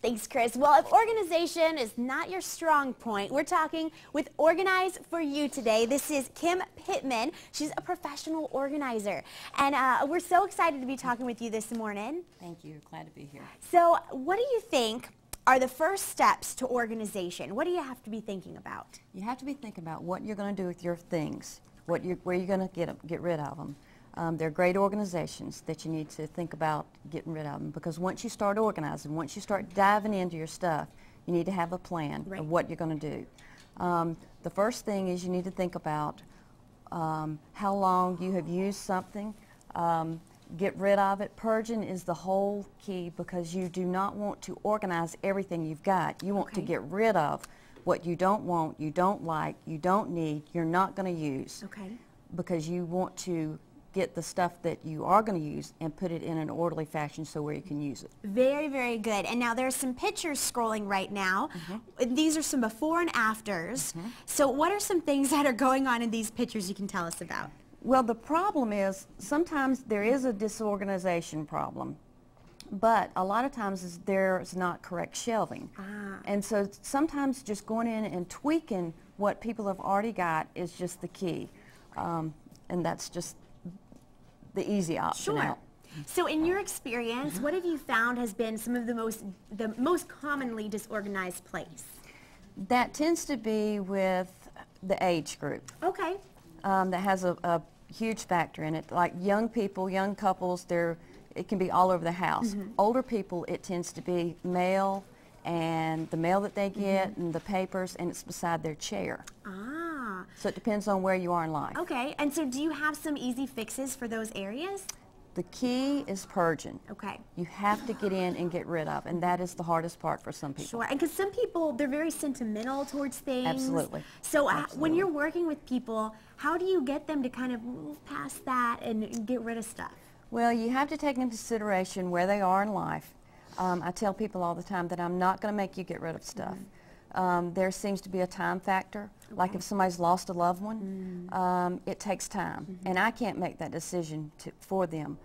Thanks, Chris. Well, if organization is not your strong point, we're talking with Organize for You today. This is Kim Pittman. She's a professional organizer. And we're so excited to be talking with you this morning. Thank you. Glad to be here. So what do you think are the first steps to organization? What do you have to be thinking about? You have to be thinking about what you're going to do with your things, where you're going to get rid of them. They're great organizations that you need to think about getting rid of them, because once you start organizing, once you start diving into your stuff, you need to have a plan of what you're going to do. The first thing is you need to think about how long you have used something. Get rid of it. Purging is the whole key, because you do not want to organize everything you've got. You want to get rid of what you don't want, you don't like, you don't need, you're not going to use. Because you want to get the stuff that you are going to use and put it in an orderly fashion so where you can use it. Very, very good. And now there's some pictures scrolling right now. These are some before and afters. So what are some things that are going on in these pictures you can tell us about? Well, the problem is sometimes there is a disorganization problem, but a lot of times there's not correct shelving. And so sometimes just going in and tweaking what people have already got is just the key. And that's just the easy option out. So in your experience, what have you found has been some of the most commonly disorganized place? That tends to be with the age group. That has a huge factor in it. Like young people, young couples, it can be all over the house. Older people, it tends to be mail and the mail that they get and the papers, and it's beside their chair. So it depends on where you are in life. And so do you have some easy fixes for those areas? The key is purging. You have to get in and get rid of, and that is the hardest part for some people. And because some people, they're very sentimental towards things. Absolutely. So when you're working with people, how do you get them to kind of move past that and get rid of stuff? Well, you have to take into consideration where they are in life. I tell people all the time that I'm not going to make you get rid of stuff. There seems to be a time factor. Like if somebody's lost a loved one, it takes time. And I can't make that decision for them.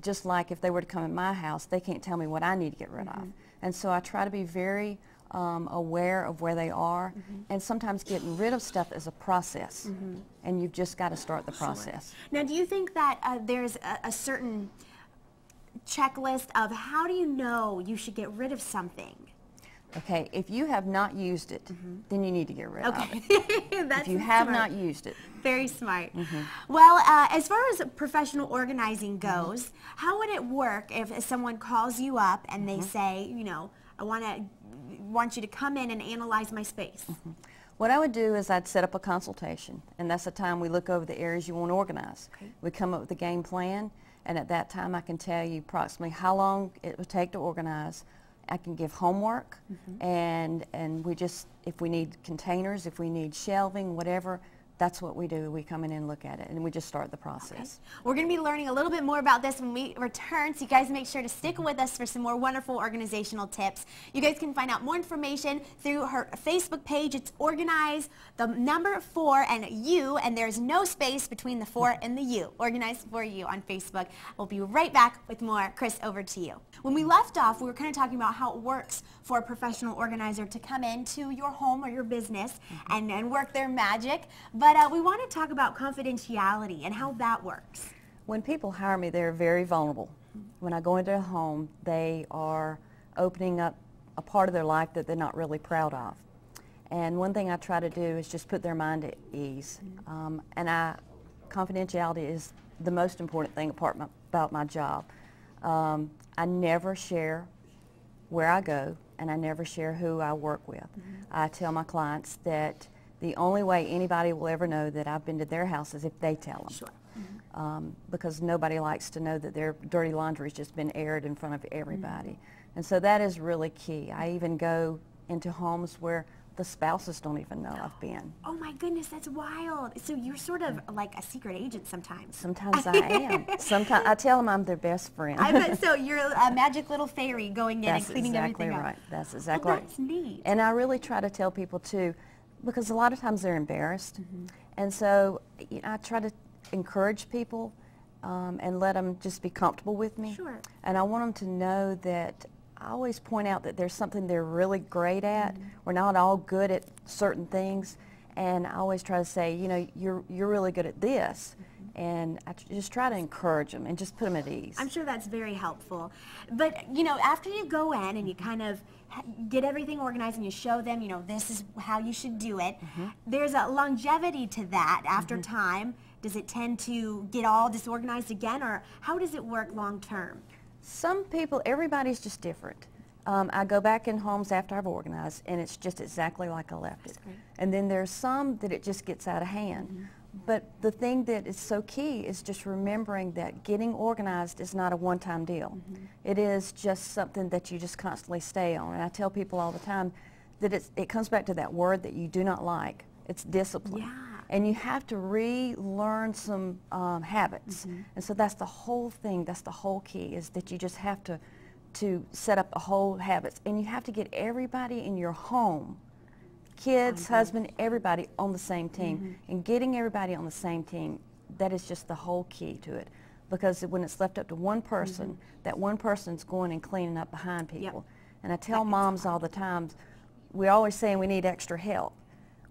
Just like if they were to come in my house, they can't tell me what I need to get rid of. And so I try to be very aware of where they are. And sometimes getting rid of stuff is a process. And you've just got to start the process. Now, do you think that there's a certain checklist of how do you know you should get rid of something? Okay, if you have not used it, then you need to get rid of it. That's if you have not used it. Very smart. Well, as far as professional organizing goes, how would it work if someone calls you up and they say, you know, I want you to come in and analyze my space? What I would do is I'd set up a consultation, and that's the time we look over the areas you want to organize. We come up with a game plan, and at that time I can tell you approximately how long it would take to organize. I can give homework, and we just, if we need containers, if we need shelving, whatever, that's what we do. We come in and look at it, and we just start the process. We're going to be learning a little bit more about this when we return, so you guys make sure to stick with us for some more wonderful organizational tips. You guys can find out more information through her Facebook page. It's Organize, the number 4 and you, and there's no space between the 4 and the U. Organize for You on Facebook. We'll be right back with more. Chris, over to you. When we left off, we were kind of talking about how it works for a professional organizer to come into your home or your business and work their magic. But we want to talk about confidentiality and how that works. When people hire me, they're very vulnerable. When I go into a home, they are opening up a part of their life that they're not really proud of. And one thing I try to do is just put their mind at ease. Confidentiality is the most important thing about my job. I never share where I go, and I never share who I work with. I tell my clients that the only way anybody will ever know that I've been to their house is if they tell them. Because nobody likes to know that their dirty laundry has just been aired in front of everybody. And so that is really key. I even go into homes where the spouses don't even know I've been. Oh my goodness, that's wild. So you're sort of like a secret agent sometimes. Sometimes I am. Sometimes I tell them I'm their best friend. I bet so. You're a magic little fairy going in and cleaning everything up. That's exactly right. That's neat. And I really try to tell people too, because a lot of times they're embarrassed. And so I try to encourage people and let them just be comfortable with me. And I want them to know that I always point out that there's something they're really great at. We're not all good at certain things, and I always try to say, you know, you're really good at this. And I just try to encourage them and just put them at ease. I'm sure that's very helpful. But, you know, after you go in and you kind of get everything organized and you show them, you know, this is how you should do it, there's a longevity to that after time. Does it tend to get all disorganized again, or how does it work long term? Some people, everybody's just different. I go back in homes after I've organized, and it's just exactly like I left it. great. And then there's some that it just gets out of hand. But the thing that is so key is just remembering that getting organized is not a one-time deal. It is just something that you just constantly stay on. And I tell people all the time that it comes back to that word that you do not like. It's discipline. Yeah. And you have to relearn some habits. And so that's the whole thing, that's the whole key, is that you just have to set up a whole habits. And you have to get everybody in your home, kids, husband, everybody on the same team. And getting everybody on the same team, that is just the whole key to it. Because when it's left up to one person, that one person's going and cleaning up behind people. And I tell moms all the time, we're always saying we need extra help.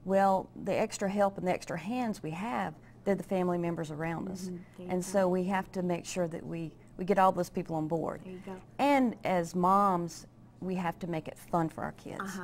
Well, the extra help and the extra hands we have, they're the family members around us. And so we have to make sure that we get all those people on board. There you go. And as moms, we have to make it fun for our kids.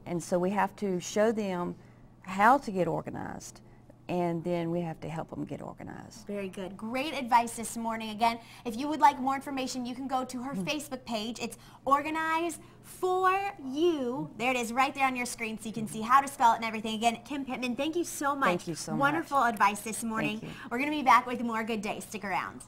And so we have to show them how to get organized, and then we have to help them get organized. Very good. Great advice this morning. Again, if you would like more information, you can go to her Facebook page. It's Organize For You. There it is right there on your screen, so you can see how to spell it and everything. Again, Kim Pittman, thank you so much. Thank you so much. Wonderful advice this morning. Thank you. We're going to be back with more Good Day. Stick around.